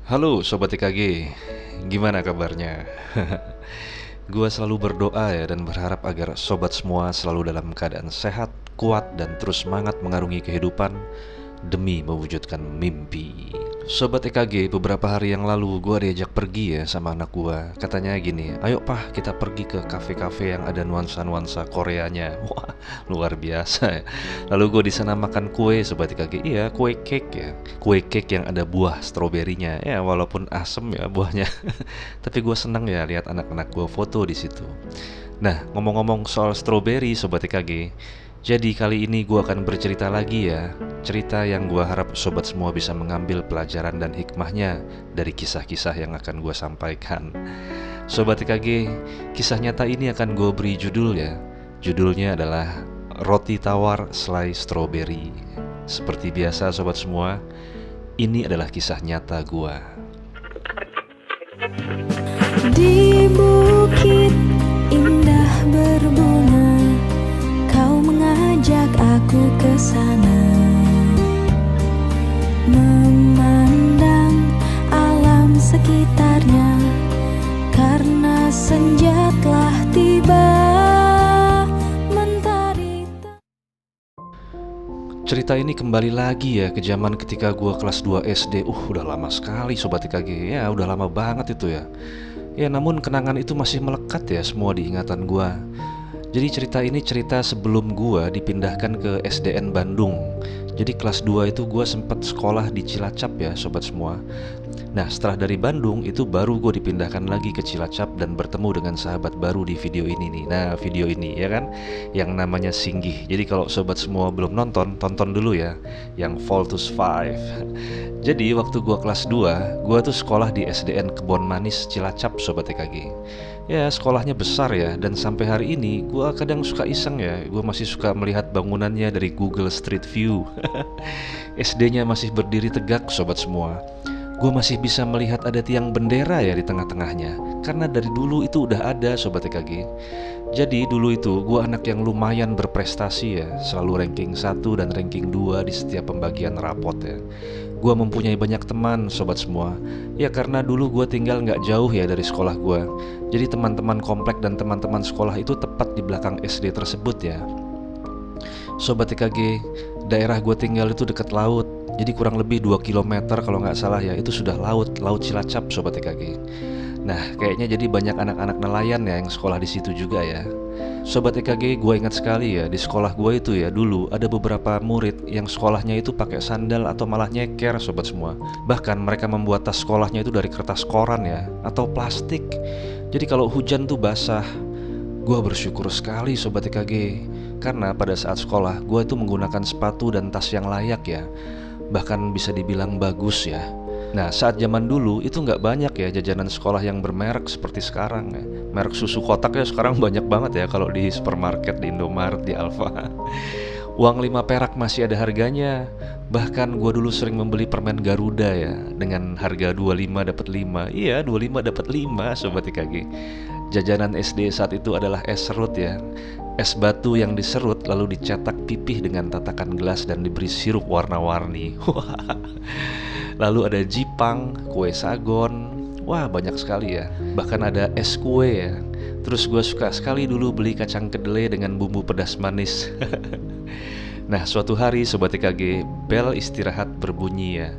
Halo Sobat IKG, gimana kabarnya? Gua selalu berdoa ya dan berharap agar sobat semua selalu dalam keadaan sehat, kuat, dan terus semangat mengarungi kehidupan demi mewujudkan mimpi. Sobat EKG, beberapa hari yang lalu gua diajak pergi ya sama anak gua. Katanya gini, ayo pah kita pergi ke kafe-kafe yang ada nuansa-nuansa Koreanya. Wah, luar biasa ya. Lalu gua di sana makan kue Sobat EKG. Iya, kue cake ya. Kue cake yang ada buah stroberinya. Ya, walaupun asem ya buahnya. Tapi gua seneng ya lihat anak-anak gua foto di situ. Nah, ngomong-ngomong soal stroberi Sobat EKG, jadi kali ini gue akan bercerita lagi ya. Cerita yang gue harap sobat semua bisa mengambil pelajaran dan hikmahnya dari kisah-kisah yang akan gue sampaikan. Sobat IKG, kisah nyata ini akan gue beri judul ya. Judulnya adalah Roti Tawar Selai Stroberi. Seperti biasa sobat semua, ini adalah kisah nyata gue. Di bukit indah berbunga, kau mengajak aku ke sana, memandang alam sekitarnya, karena senja telah tiba. Cerita ini kembali lagi ya ke zaman ketika gue kelas 2 SD. Udah lama sekali Sobat IKG. Ya udah lama banget itu ya. Ya namun kenangan itu masih melekat ya semua di ingatan gue. Jadi cerita ini cerita sebelum gue dipindahkan ke SDN Bandung. Jadi kelas 2 itu gue sempat sekolah di Cilacap ya sobat semua. Nah setelah dari Bandung itu baru gue dipindahkan lagi ke Cilacap dan bertemu dengan sahabat baru di video ini nih. Nah video ini ya kan, yang namanya Singgih. Jadi kalau sobat semua belum nonton, tonton dulu ya, yang Voltus 5. Jadi waktu gue kelas 2, gue tuh sekolah di SDN Kebon Manis Cilacap sobat EKG. Ya sekolahnya besar ya, dan sampai hari ini gue kadang suka iseng ya, gue masih suka melihat bangunannya dari Google Street View. SD-nya masih berdiri tegak sobat semua. Gue masih bisa melihat ada tiang bendera ya di tengah-tengahnya, karena dari dulu itu udah ada sobat EKG. Jadi dulu itu gue anak yang lumayan berprestasi ya, selalu ranking 1 dan ranking 2 di setiap pembagian rapot ya. Gue mempunyai banyak teman sobat semua. Ya karena dulu gue tinggal gak jauh ya dari sekolah gue. Jadi teman-teman komplek dan teman-teman sekolah itu tepat di belakang SD tersebut ya. Sobat EKG, daerah gue tinggal itu dekat laut. Jadi kurang lebih 2 kilometer kalau nggak salah ya, itu sudah Laut Cilacap Sobat EKG. Nah kayaknya jadi banyak anak-anak nelayan ya yang sekolah di situ juga ya. Sobat EKG, gue ingat sekali ya, di sekolah gue itu ya dulu ada beberapa murid yang sekolahnya itu pakai sandal atau malah nyeker sobat semua. Bahkan mereka membuat tas sekolahnya itu dari kertas koran ya, atau plastik. Jadi kalau hujan tuh basah. Gue bersyukur sekali sobat EKG, karena pada saat sekolah gue itu menggunakan sepatu dan tas yang layak ya. Bahkan bisa dibilang bagus ya. Nah saat zaman dulu itu nggak banyak ya jajanan sekolah yang bermerek seperti sekarang ya. Merek susu kotak ya sekarang banyak banget ya kalau di supermarket, di Indomaret, di Alfa. Uang 5 perak masih ada harganya. Bahkan gue dulu sering membeli permen Garuda ya, dengan harga 25 dapat 5. Iya 25 dapat 5 sobat IKG. Jajanan SD saat itu adalah es serut ya. Es batu yang diserut lalu dicetak pipih dengan tatakan gelas dan diberi sirup warna-warni. Lalu ada jipang, kue sagon. Wah banyak sekali ya. Bahkan ada es kue ya. Terus gue suka sekali dulu beli kacang kedelai dengan bumbu pedas manis. Nah suatu hari sobat EKG, bel istirahat berbunyi ya.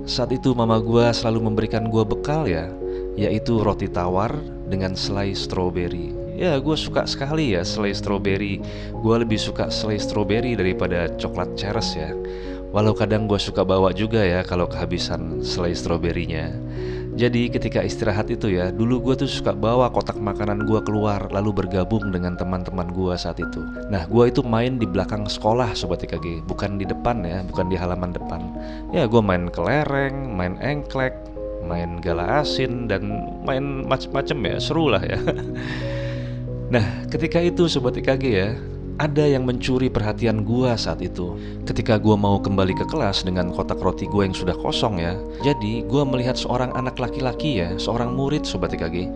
Saat itu mama gue selalu memberikan gue bekal ya, yaitu roti tawar dengan selai stroberi. Ya gue suka sekali ya selai stroberi. Gue lebih suka selai stroberi daripada coklat ceres ya. Walau kadang gue suka bawa juga ya kalau kehabisan selai stroberinya. Jadi ketika istirahat itu ya, dulu gue tuh suka bawa kotak makanan gue keluar, lalu bergabung dengan teman-teman gue saat itu. Nah gue itu main di belakang sekolah sobat IKG, bukan di depan ya, bukan di halaman depan. Ya gue main kelereng, main engklek, main gala asin, dan main macem-macem ya, seru lah ya. Nah ketika itu sobat IKG ya, ada yang mencuri perhatian gua saat itu. Ketika gua mau kembali ke kelas dengan kotak roti gua yang sudah kosong ya. Jadi gua melihat seorang anak laki-laki ya, seorang murid Sobat TKG.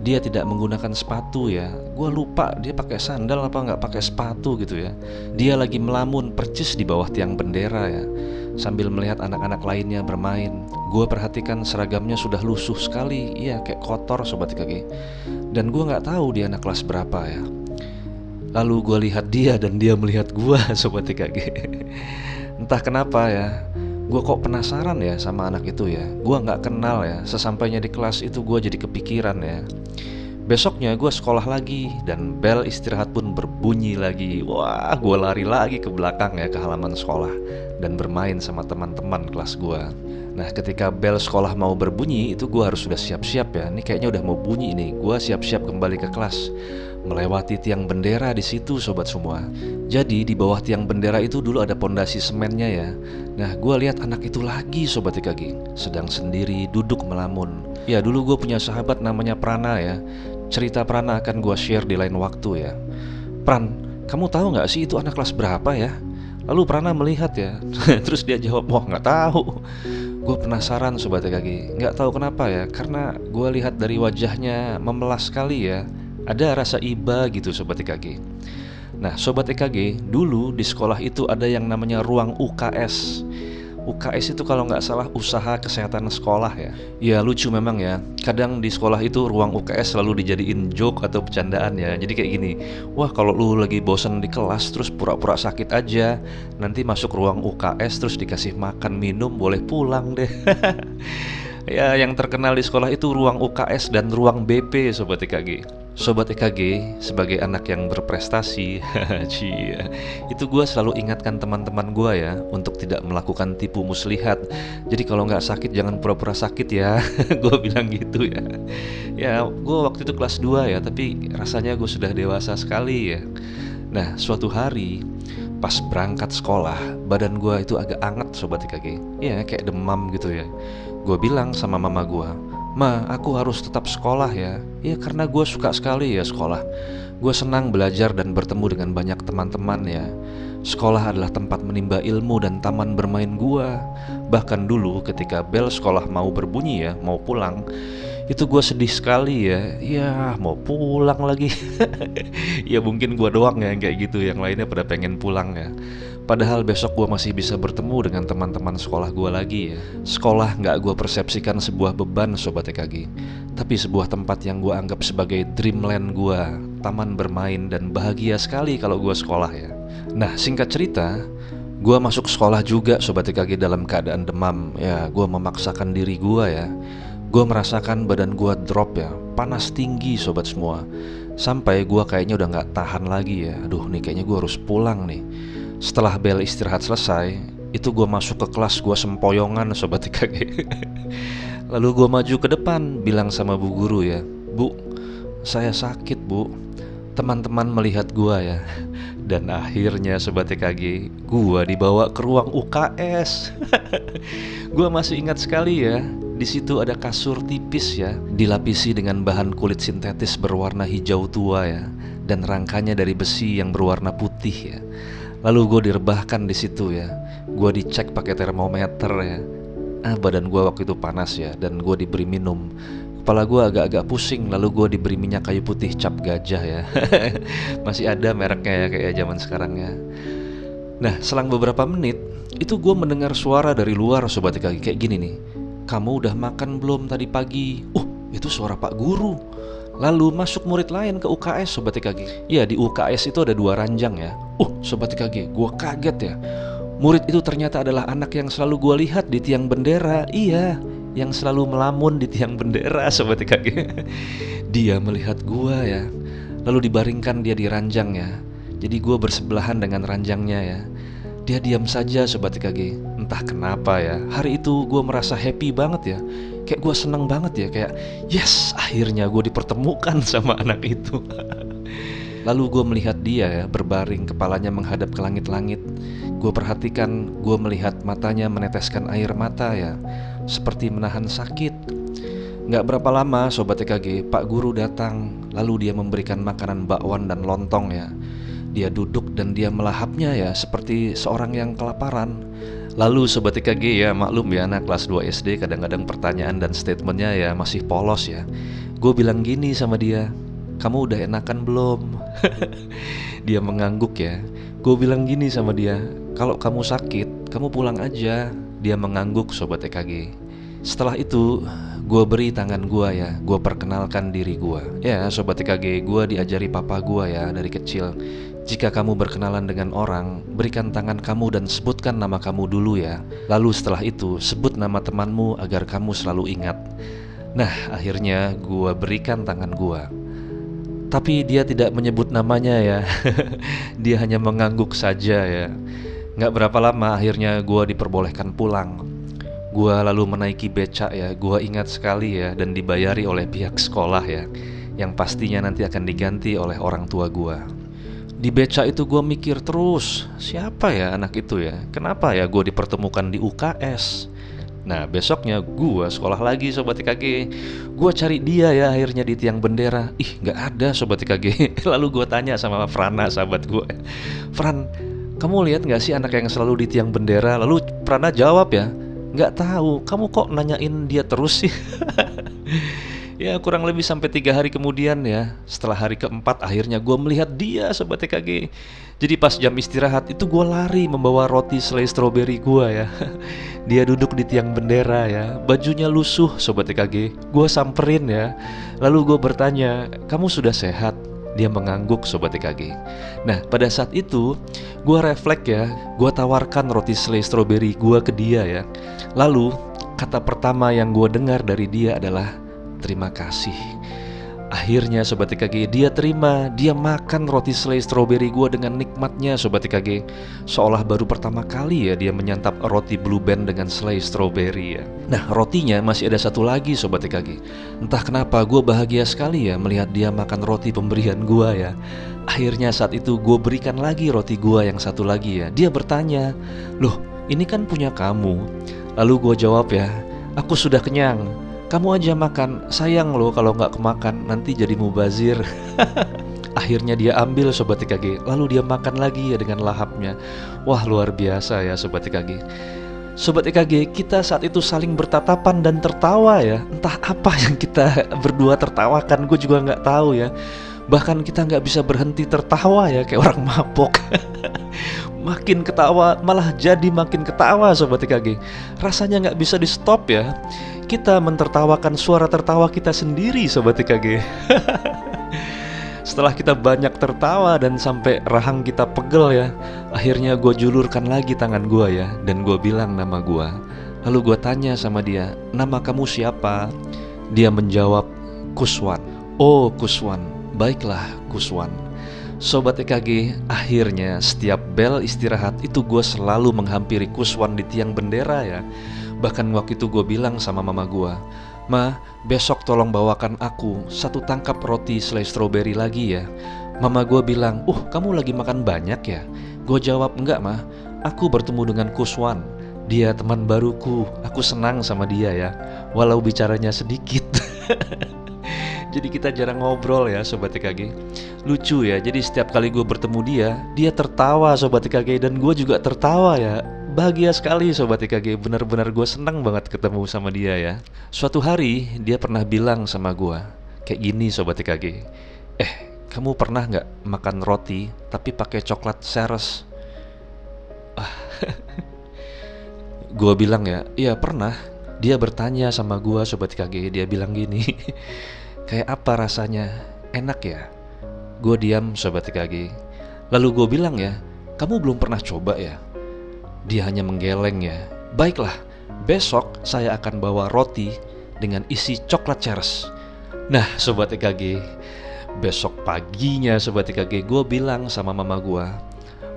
Dia tidak menggunakan sepatu ya. Gua lupa dia pakai sandal apa nggak pakai sepatu gitu ya. Dia lagi melamun percis di bawah tiang bendera ya, sambil melihat anak-anak lainnya bermain. Gua perhatikan seragamnya sudah lusuh sekali, iya kayak kotor Sobat TKG. Dan gua nggak tahu dia anak kelas berapa ya. Lalu gue lihat dia dan dia melihat gue Sobat TKG. Entah kenapa ya, gue kok penasaran ya sama anak itu ya. Gue gak kenal ya, sesampainya di kelas itu gue jadi kepikiran ya. Besoknya gue sekolah lagi dan bel istirahat pun berbunyi lagi. Wah, gue lari lagi ke belakang ya, ke halaman sekolah dan bermain sama teman-teman kelas gue. Nah, ketika bel sekolah mau berbunyi itu gue harus sudah siap-siap ya. Ini kayaknya udah mau bunyi nih. Gue siap-siap kembali ke kelas, melewati tiang bendera di situ sobat semua. Jadi di bawah tiang bendera itu dulu ada pondasi semennya ya. Nah, gue lihat anak itu lagi Sobat TKG, sedang sendiri duduk melamun. Ya, dulu gue punya sahabat namanya Prana ya. Cerita Prana akan gue share di lain waktu ya. Pran, kamu tahu gak sih itu anak kelas berapa ya? Lalu Prana melihat ya. Terus dia jawab, wah gak tahu. Gue penasaran Sobat TKG. Gak tahu kenapa ya, karena gue lihat dari wajahnya memelas sekali ya. Ada rasa iba gitu Sobat TKG. Nah Sobat TKG, dulu di sekolah itu ada yang namanya ruang UKS. UKS itu kalau nggak salah usaha kesehatan sekolah ya. Ya lucu memang ya. Kadang di sekolah itu ruang UKS selalu dijadiin joke atau bercandaan ya. Jadi kayak gini, wah kalau lu lagi bosan di kelas terus pura-pura sakit aja, nanti masuk ruang UKS terus dikasih makan minum boleh pulang deh. Ya yang terkenal di sekolah itu ruang UKS dan ruang BP Sobat TKG. Sobat EKG, sebagai anak yang berprestasi, cia, itu gue selalu ingatkan teman-teman gue ya untuk tidak melakukan tipu muslihat. Jadi kalau nggak sakit jangan pura-pura sakit ya. Gue bilang gitu ya. Ya gue waktu itu kelas 2 ya, tapi rasanya gue sudah dewasa sekali ya. Nah suatu hari pas berangkat sekolah, badan gue itu agak anget Sobat EKG. Ya kayak demam gitu ya. Gue bilang sama mama gue, Ma, aku harus tetap sekolah ya. Ya karena gue suka sekali ya sekolah. Gue senang belajar dan bertemu dengan banyak teman-teman ya. Sekolah adalah tempat menimba ilmu dan taman bermain gue. Bahkan dulu ketika bel sekolah mau berbunyi ya, mau pulang, itu gue sedih sekali ya. Ya mau pulang lagi. Ya mungkin gue doang ya kayak gitu, yang lainnya pada pengen pulang ya. Padahal besok gue masih bisa bertemu dengan teman-teman sekolah gue lagi ya. Sekolah gak gue persepsikan sebuah beban Sobat TKG, tapi sebuah tempat yang gue anggap sebagai dreamland gue. Taman bermain dan bahagia sekali kalau gue sekolah ya. Nah singkat cerita, gue masuk sekolah juga Sobat TKG dalam keadaan demam. Ya gue memaksakan diri gue ya. Gue merasakan badan gue drop ya, panas tinggi sobat semua. Sampai gue kayaknya udah gak tahan lagi ya. Aduh nih kayaknya gue harus pulang nih. Setelah bel istirahat selesai, itu gue masuk ke kelas, gue sempoyongan Sobat TKG. Lalu gue maju ke depan, bilang sama bu guru ya, Bu, saya sakit bu. Teman-teman melihat gue ya. Dan akhirnya Sobat TKG, gue dibawa ke ruang UKS. Gue masih ingat sekali ya. Di situ ada kasur tipis ya, dilapisi dengan bahan kulit sintetis berwarna hijau tua ya, dan rangkanya dari besi yang berwarna putih ya. Lalu gue direbahkan di situ ya. Gue dicek pakai termometer ya. Badan gue waktu itu panas ya, dan gue diberi minum. Kepala gue agak-agak pusing. Lalu gue diberi minyak kayu putih cap gajah ya. Masih ada mereknya ya kayak zaman sekarang ya. Nah selang beberapa menit, itu gue mendengar suara dari luar Sobat TKG kayak gini nih, kamu udah makan belum tadi pagi? Itu suara Pak Guru. Lalu masuk murid lain ke UKS Sobat TKG. Ya di UKS itu ada 2 ranjang ya. Sobat TKG, gue kaget ya. Murid itu ternyata adalah anak yang selalu gue lihat di tiang bendera. Iya, yang selalu melamun di tiang bendera Sobat TKG. Dia melihat gue ya. Lalu dibaringkan dia di ranjang ya. Jadi gue bersebelahan dengan ranjangnya ya. Dia diam saja Sobat TKG. Entah kenapa ya, hari itu gue merasa happy banget ya. Kayak gue seneng banget ya, kayak yes, akhirnya gue dipertemukan sama anak itu. Lalu gue melihat dia ya, berbaring, kepalanya menghadap ke langit-langit. Gue perhatikan, gue melihat matanya meneteskan air mata ya, seperti menahan sakit. Gak berapa lama Sobat TKG, Pak Guru datang. Lalu dia memberikan makanan bakwan dan lontong ya. Dia duduk dan dia melahapnya ya seperti seorang yang kelaparan. Lalu Sobat TKG ya, maklum ya anak kelas 2 SD kadang-kadang pertanyaan dan statementnya ya masih polos ya. Gue bilang gini sama dia, "Kamu udah enakan belum?" Dia mengangguk ya. Gue bilang gini sama dia, "Kalau kamu sakit, kamu pulang aja." Dia mengangguk Sobat TKG. Setelah itu gue beri tangan gue ya, gue perkenalkan diri gue. Ya Sobat TKG, gue diajari papa gue ya dari kecil, jika kamu berkenalan dengan orang, berikan tangan kamu dan sebutkan nama kamu dulu ya. Lalu setelah itu sebut nama temanmu agar kamu selalu ingat. Nah akhirnya gue berikan tangan gue, tapi dia tidak menyebut namanya ya. Dia hanya mengangguk saja ya. Gak berapa lama akhirnya gue diperbolehkan pulang. Gua lalu menaiki becak ya, gua ingat sekali ya, dan dibayari oleh pihak sekolah ya, yang pastinya nanti akan diganti oleh orang tua gua. Di becak itu gua mikir terus, siapa ya anak itu ya? Kenapa ya gua dipertemukan di UKS? Nah besoknya gua sekolah lagi Sobat TKG. Gua cari dia ya akhirnya di tiang bendera. Ih gak ada Sobat TKG. Lalu gua tanya sama Frana sahabat gua, "Fran, kamu lihat gak sih anak yang selalu di tiang bendera?" Lalu Frana jawab ya, "Nggak tahu, kamu kok nanyain dia terus sih?" Ya kurang lebih sampai 3 hari kemudian ya, setelah hari keempat akhirnya gue melihat dia Sobat TKG. Jadi pas jam istirahat itu gue lari membawa roti selai stroberi gue ya. Dia duduk di tiang bendera ya, bajunya lusuh Sobat TKG. Gue samperin ya, lalu gue bertanya, "Kamu sudah sehat?" Dia mengangguk Sobat TKG. Nah pada saat itu gue refleks ya, gue tawarkan roti selai stroberi gue ke dia ya. Lalu kata pertama yang gue dengar dari dia adalah terima kasih. Akhirnya Sobat TKG dia terima, dia makan roti selai stroberi gue dengan nikmatnya Sobat TKG. Seolah baru pertama kali ya dia menyantap roti Blue Band dengan selai stroberi ya. Nah rotinya masih ada satu lagi Sobat TKG. Entah kenapa gue bahagia sekali ya melihat dia makan roti pemberian gue ya. Akhirnya saat itu gue berikan lagi roti gue yang satu lagi ya. Dia bertanya, "Loh ini kan punya kamu." Lalu gue jawab ya, "Aku sudah kenyang. Kamu aja makan, sayang loh kalau nggak kemakan, nanti jadi mubazir." Akhirnya dia ambil Sobat TKG, lalu dia makan lagi ya dengan lahapnya. Wah luar biasa ya Sobat TKG. Sobat TKG, kita saat itu saling bertatapan dan tertawa ya. Entah apa yang kita berdua tertawakan, gue juga nggak tahu ya. Bahkan kita nggak bisa berhenti tertawa ya kayak orang mabok. Makin ketawa, malah jadi makin ketawa Sobat TKG. Rasanya nggak bisa di stop ya. Kita mentertawakan suara tertawa kita sendiri Sobat TKG. Setelah kita banyak tertawa dan sampai rahang kita pegel ya, akhirnya gue julurkan lagi tangan gue ya, dan gue bilang nama gue. Lalu gue tanya sama dia, "Nama kamu siapa?" Dia menjawab, "Kuswan." "Oh Kuswan, baiklah Kuswan." Sobat TKG, akhirnya setiap bel istirahat itu gue selalu menghampiri Kuswan di tiang bendera ya. Bahkan waktu itu gue bilang sama mama gue, "Ma, besok tolong bawakan aku 1 tangkap roti selai stroberi lagi ya." Mama gue bilang, "Kamu lagi makan banyak ya?" Gue jawab, "Enggak ma, aku bertemu dengan Kuswan. Dia teman baruku, aku senang sama dia ya, walau bicaranya sedikit." Jadi kita jarang ngobrol ya Sobat TKG. Lucu ya, jadi setiap kali gue bertemu dia tertawa Sobat TKG, dan gue juga tertawa ya. Bahagia sekali Sobat TKG, benar-benar gue senang banget ketemu sama dia ya. Suatu hari dia pernah bilang sama gue kayak gini Sobat TKG, "Kamu pernah gak makan roti tapi pakai coklat Ceres?" Gue bilang ya, "Iya pernah." Dia bertanya sama gue Sobat TKG, dia bilang gini, "Kayak apa rasanya? Enak ya?" Gue diam Sobat TKG. Lalu gue bilang ya, "Kamu belum pernah coba ya?" Dia hanya menggeleng ya. "Baiklah, besok saya akan bawa roti dengan isi coklat Ceres." Nah Sobat TKG, besok paginya Sobat TKG gue bilang sama mama gue,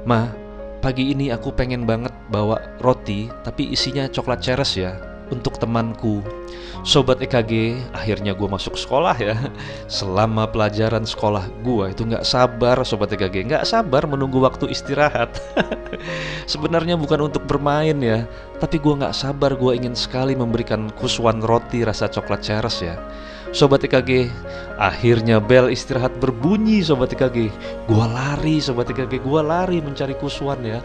"Ma, pagi ini aku pengen banget bawa roti tapi isinya coklat Ceres ya." untuk temanku. Sobat EKG, akhirnya gue masuk sekolah ya. Selama pelajaran sekolah gue itu gak sabar Sobat EKG, gak sabar menunggu waktu istirahat. Sebenarnya bukan untuk bermain ya, tapi gue gak sabar, gue ingin sekali memberikan kuswan roti rasa coklat ceres ya. Sobat EKG, akhirnya bel istirahat berbunyi Sobat EKG. Gue lari Sobat EKG, gue lari mencari kuswan ya.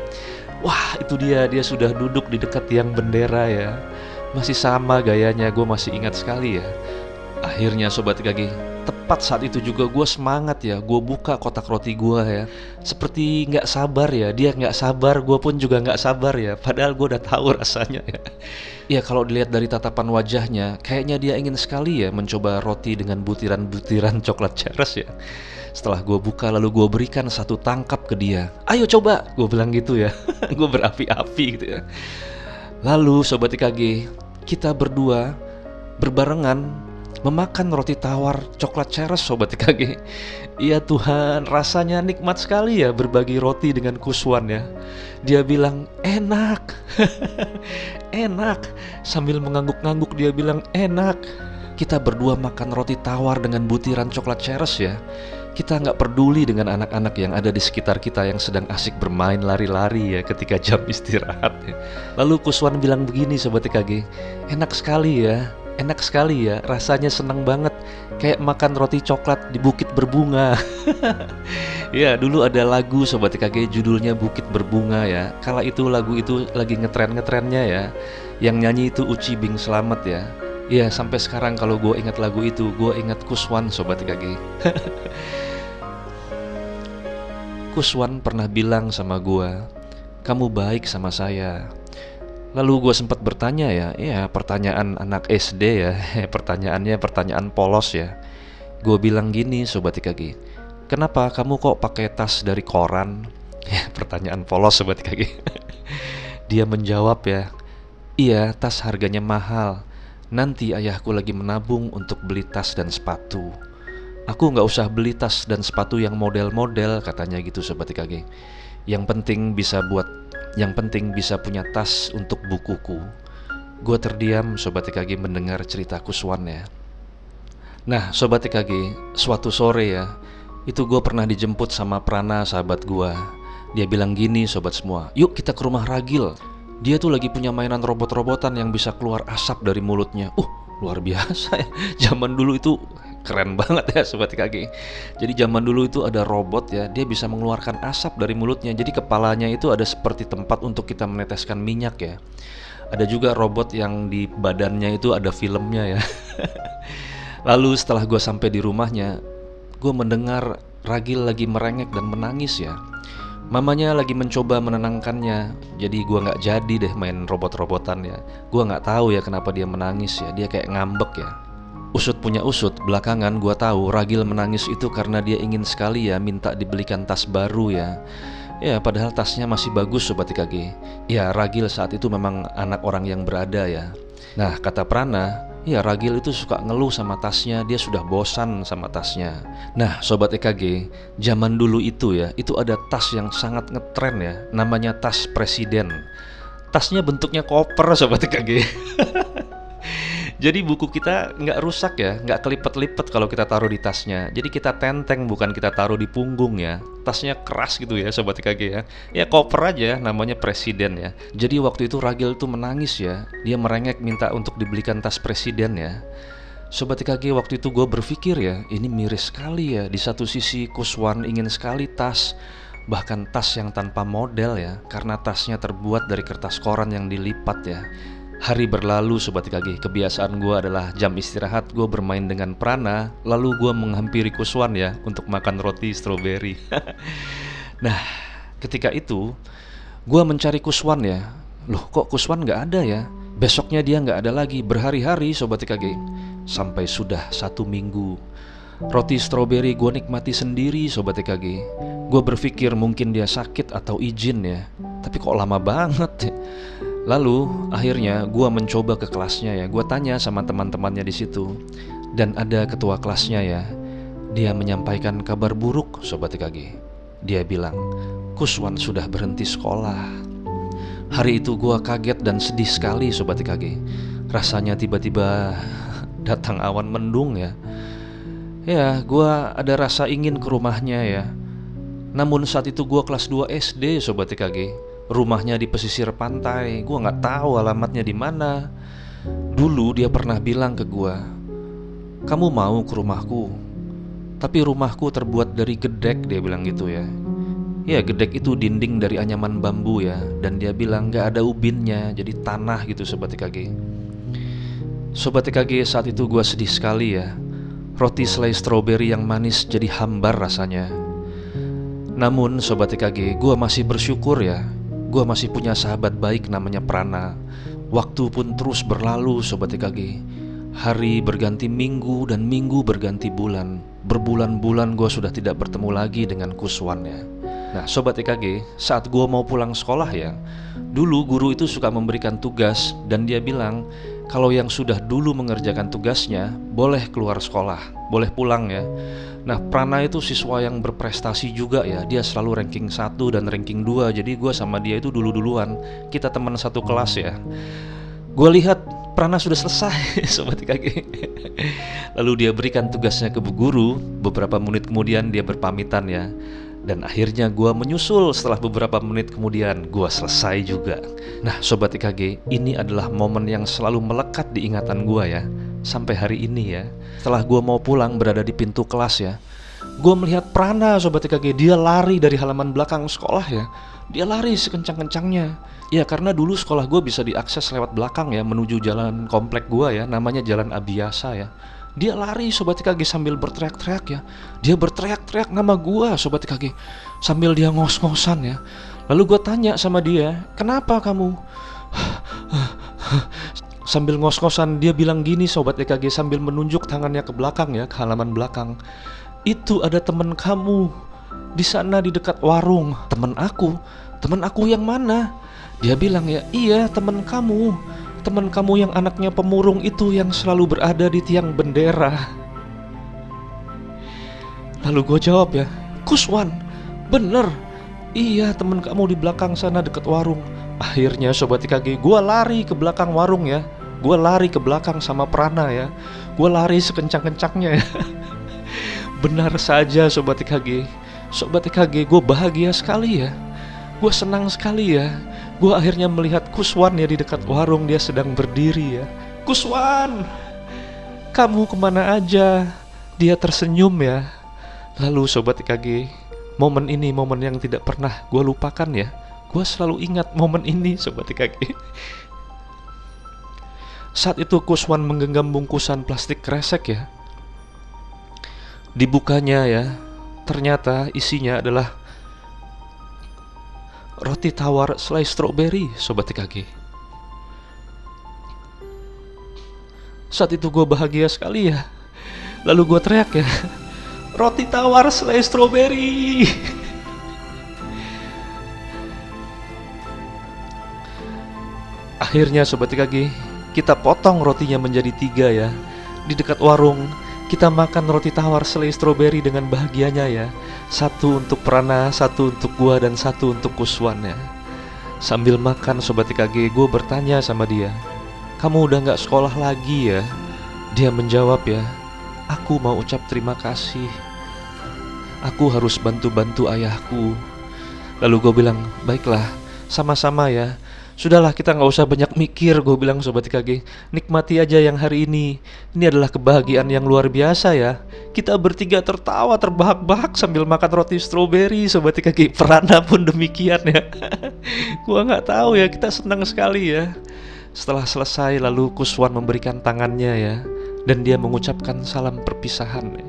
Wah, itu dia sudah duduk di dekat tiang bendera ya. Masih sama gayanya, gue masih ingat sekali ya. Akhirnya Sobat EKG, tepat saat itu juga gue semangat ya. Gue buka kotak roti gue ya. Seperti gak sabar ya, dia gak sabar, gue pun juga gak sabar ya. Padahal gue udah tahu rasanya ya. Ya kalau dilihat dari tatapan wajahnya, kayaknya dia ingin sekali ya mencoba roti dengan butiran-butiran coklat ceres ya. Setelah gue buka lalu gue berikan satu tangkap ke dia. Ayo coba, gue bilang gitu ya. Gue berapi-api gitu ya. Lalu Sobat EKG, kita berdua berbarengan memakan roti tawar coklat ceres Sobat EKG. Iya Tuhan, rasanya nikmat sekali ya berbagi roti dengan kuswan ya. Dia bilang enak. Enak. Sambil mengangguk-ngangguk dia bilang enak. Kita berdua makan roti tawar dengan butiran coklat ceres ya. Kita gak peduli dengan anak-anak yang ada di sekitar kita yang sedang asik bermain lari-lari ya ketika jam istirahat ya. Lalu kuswan bilang begini Sobat EKG, enak sekali ya, enak sekali ya, rasanya seneng banget, kayak makan roti coklat di Bukit Berbunga. Ya dulu ada lagu Sobat EKG judulnya Bukit Berbunga ya. Kala itu lagu itu lagi ngetren-ngetrennya ya. Yang nyanyi itu Uci Bing Slamet ya. Ya sampai sekarang kalau gue ingat lagu itu, gue ingat kuswan Sobat EKG. Kuswan pernah bilang sama gue, kamu baik sama saya. Lalu gue sempat bertanya ya pertanyaan anak SD ya. Pertanyaannya pertanyaan polos ya. Gue bilang gini Sobat EKG, kenapa kamu kok pakai tas dari koran? Ya pertanyaan polos Sobat EKG. Dia menjawab ya, iya tas harganya mahal. Nanti ayahku lagi menabung untuk beli tas dan sepatu. Aku gak usah beli tas dan sepatu yang model-model, katanya gitu Sobat EKG. Yang penting bisa punya tas untuk bukuku. Gue terdiam Sobat EKG mendengar cerita kuswan ya. Nah Sobat EKG, suatu sore ya, itu gue pernah dijemput sama Prana sahabat gue. Dia bilang gini sobat semua, yuk kita ke rumah Ragil. Dia tuh lagi punya mainan robot-robotan yang bisa keluar asap dari mulutnya. Luar biasa ya. Zaman dulu itu keren banget ya Sobat EKG. Jadi zaman dulu itu ada robot ya, dia bisa mengeluarkan asap dari mulutnya. Jadi kepalanya itu ada seperti tempat untuk kita meneteskan minyak ya. Ada juga robot yang di badannya itu ada filmnya ya. Lalu setelah gue sampai di rumahnya, gue mendengar Ragil lagi merengek dan menangis ya. Mamanya lagi mencoba menenangkannya. Jadi gue gak jadi deh main robot-robotan ya. Gue gak tahu ya kenapa dia menangis ya. Dia kayak ngambek ya. Usut punya usut, belakangan gue tahu Ragil menangis itu karena dia ingin sekali ya minta dibelikan tas baru ya. Ya padahal tasnya masih bagus Sobat EKG. Ya Ragil saat itu memang anak orang yang berada ya. Nah kata Prana, ya Ragil itu suka ngeluh sama tasnya, dia sudah bosan sama tasnya. Nah Sobat EKG, zaman dulu itu ya, itu ada tas yang sangat ngetren ya, namanya tas presiden. Tasnya bentuknya koper Sobat EKG. Jadi buku kita nggak rusak ya, nggak kelipet-lipet kalau kita taruh di tasnya. Jadi kita tenteng, bukan kita taruh di punggung ya. Tasnya keras gitu ya Sobat EKG ya. Ya koper aja, namanya presiden ya. Jadi waktu itu Ragil tuh menangis ya. Dia merengek minta untuk dibelikan tas presiden ya. Sobat EKG, waktu itu gue berpikir ya, ini miris sekali ya. Di satu sisi Kuswan ingin sekali tas, bahkan tas yang tanpa model ya, karena tasnya terbuat dari kertas koran yang dilipat ya. Hari berlalu Sobat EKG, kebiasaan gue adalah jam istirahat gue bermain dengan Prana, lalu gue menghampiri Kuswan ya untuk makan roti stroberi. Nah ketika itu gue mencari Kuswan ya. Loh kok Kuswan gak ada ya? Besoknya dia gak ada lagi, berhari-hari Sobat EKG. Sampai sudah 1 minggu. Roti stroberi gue nikmati sendiri Sobat EKG. Gue berpikir mungkin dia sakit atau izin ya, tapi kok lama banget ya. Lalu akhirnya gue mencoba ke kelasnya ya. Gue tanya sama teman-temannya di situ, dan ada ketua kelasnya ya. Dia menyampaikan kabar buruk Sobat EKG. Dia bilang Kuswan sudah berhenti sekolah. Hari itu gue kaget dan sedih sekali Sobat EKG. Rasanya tiba-tiba datang awan mendung ya. Ya, gua ada rasa ingin ke rumahnya ya. Namun saat itu gua kelas 2 SD Sobat TKG. Rumahnya di pesisir pantai, gua nggak tahu alamatnya di mana. Dulu dia pernah bilang ke gua, "Kamu mau ke rumahku?" Tapi rumahku terbuat dari gedek, dia bilang gitu ya. Ya, gedek itu dinding dari anyaman bambu ya. Dan dia bilang gak ada ubinnya, jadi tanah gitu Sobat TKG. Sobat TKG, saat itu gua sedih sekali ya. Roti selai stroberi yang manis jadi hambar rasanya. Namun Sobat TKG, gua masih bersyukur ya. Gua masih punya sahabat baik namanya Prana. Waktu pun terus berlalu Sobat TKG. Hari berganti minggu dan minggu berganti bulan. Berbulan-bulan gue sudah tidak bertemu lagi dengan Kuswan ya. Nah Sobat TKG, saat gue mau pulang sekolah ya, dulu guru itu suka memberikan tugas. Dan dia bilang, kalau yang sudah dulu mengerjakan tugasnya boleh keluar sekolah, boleh pulang ya. Nah Prana itu siswa yang berprestasi juga ya. Dia selalu ranking 1 dan ranking 2. Jadi gue sama dia itu dulu-duluan. Kita teman satu kelas ya. Gue lihat Prana sudah selesai Sobat TKG. Lalu dia berikan tugasnya ke bu guru. Beberapa menit kemudian dia berpamitan ya. Dan akhirnya gue menyusul. Setelah beberapa menit kemudian gue selesai juga. Nah Sobat TKG, ini adalah momen yang selalu melekat di ingatan gue ya. Sampai hari ini ya. Setelah gue mau pulang berada di pintu kelas ya, gue melihat Prana Sobat TKG. Dia lari dari halaman belakang sekolah ya. Dia lari sekencang-kencangnya. Ya karena dulu sekolah gue bisa diakses lewat belakang ya, menuju jalan komplek gue ya, namanya Jalan Abiasa ya. Dia lari Sobat TKG sambil berteriak-teriak ya. Dia berteriak-teriak nama gue Sobat TKG, sambil dia ngos-ngosan ya. Lalu gue tanya sama dia, "Kenapa kamu?" Sambil ngos-ngosan dia bilang gini Sobat TKG, sambil menunjuk tangannya ke belakang ya, ke halaman belakang. "Itu ada teman kamu di sana di dekat warung." "Teman aku? Teman aku yang mana?" Dia bilang ya, "Iya teman kamu. Teman kamu yang anaknya pemurung itu, yang selalu berada di tiang bendera." Lalu gue jawab ya, "Kuswan, bener. Iya teman kamu di belakang sana dekat warung." Akhirnya Sobat TKG, gue lari ke belakang warung ya. Gue lari ke belakang sama Prana ya. Gue lari sekencang-kencangnya ya. Benar saja Sobat TKG. Sobat TKG, gue bahagia sekali ya. Gue senang sekali ya. Gue akhirnya melihat Kuswan ya di dekat warung. Dia sedang berdiri ya. "Kuswan, kamu kemana aja?" Dia tersenyum ya. Lalu Sobat TKG, momen ini momen yang tidak pernah gue lupakan ya. Gue selalu ingat momen ini Sobat TKG. Saat itu Kuswan menggenggam bungkusan plastik kresek ya. Dibukanya ya, ternyata isinya adalah roti tawar selai stroberi Sobat TKG. Saat itu gue bahagia sekali ya. Lalu gue teriak ya, "Roti tawar selai stroberi!" Akhirnya Sobat TKG, kita potong rotinya menjadi 3 ya. Di dekat warung kita makan roti tawar selai stroberi dengan bahagianya ya. 1 untuk Prana, 1 untuk gua, dan 1 untuk Kuswan ya. Sambil makan Sobat TKG, gue bertanya sama dia, "Kamu udah gak sekolah lagi ya?" Dia menjawab ya, "Aku mau ucap terima kasih. Aku harus bantu-bantu ayahku." Lalu gue bilang, "Baiklah, sama-sama ya. Sudahlah, kita gak usah banyak mikir," gue bilang Sobat TKG. "Nikmati aja yang hari ini. Ini adalah kebahagiaan yang luar biasa ya." Kita bertiga tertawa terbahak-bahak sambil makan roti stroberi Sobat TKG. Prana pun demikian ya. Gua gak tahu ya, kita senang sekali ya. Setelah selesai lalu Kuswan memberikan tangannya ya, dan dia mengucapkan salam perpisahan ya.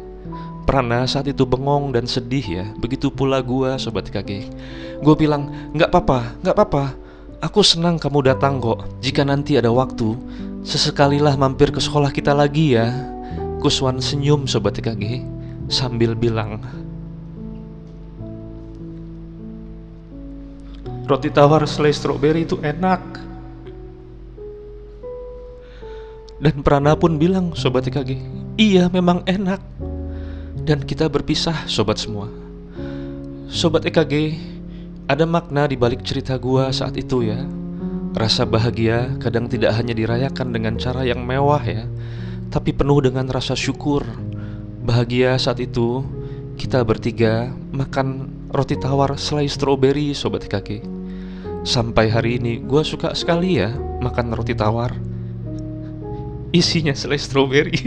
Prana saat itu bengong dan sedih ya. Begitu pula gua Sobat TKG. Gue bilang, "Gak apa-apa, gak apa-apa. Aku senang kamu datang kok. Jika nanti ada waktu, sesekalilah mampir ke sekolah kita lagi ya." Kuswan senyum Sobat TKG sambil bilang, "Roti tawar selai stroberi itu enak." Dan Prana pun bilang Sobat TKG, "Iya memang enak." Dan kita berpisah sobat semua. Sobat EKG, ada makna di balik cerita gua saat itu ya. Rasa bahagia kadang tidak hanya dirayakan dengan cara yang mewah ya, tapi penuh dengan rasa syukur. Bahagia saat itu kita bertiga makan roti tawar selai stroberi Sobat IKG. Sampai hari ini gue suka sekali ya makan roti tawar, isinya selai stroberi.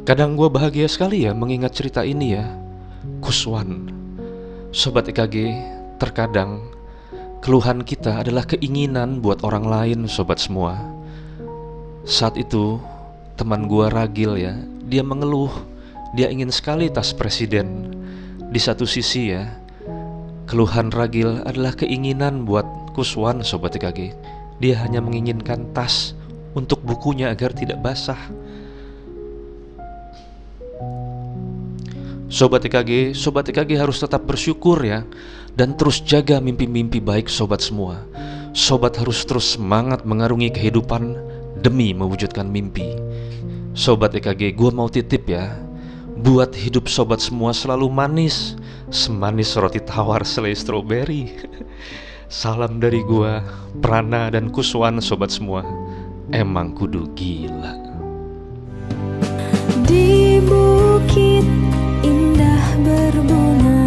Kadang gue bahagia sekali ya mengingat cerita ini ya, Kuswan. Sobat IKG, terkadang keluhan kita adalah keinginan buat orang lain sobat semua. Saat itu teman gua Ragil ya, dia mengeluh, dia ingin sekali tas presiden. Di satu sisi ya, keluhan Ragil adalah keinginan buat Kuswan sobat IKG. Dia hanya menginginkan tas untuk bukunya agar tidak basah. Sobat IKG harus tetap bersyukur ya, dan terus jaga mimpi-mimpi baik sobat semua. Sobat harus terus semangat mengarungi kehidupan demi mewujudkan mimpi. Sobat IKG, gue mau titip ya, buat hidup sobat semua selalu manis, semanis roti tawar selai stroberi. Salam dari gue, Prana dan Kuswan sobat semua. Emang kudu gila. Di bukit indah berbunga,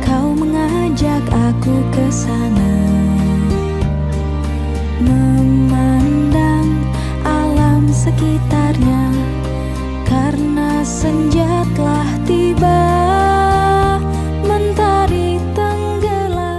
kau mengajak aku ke sana.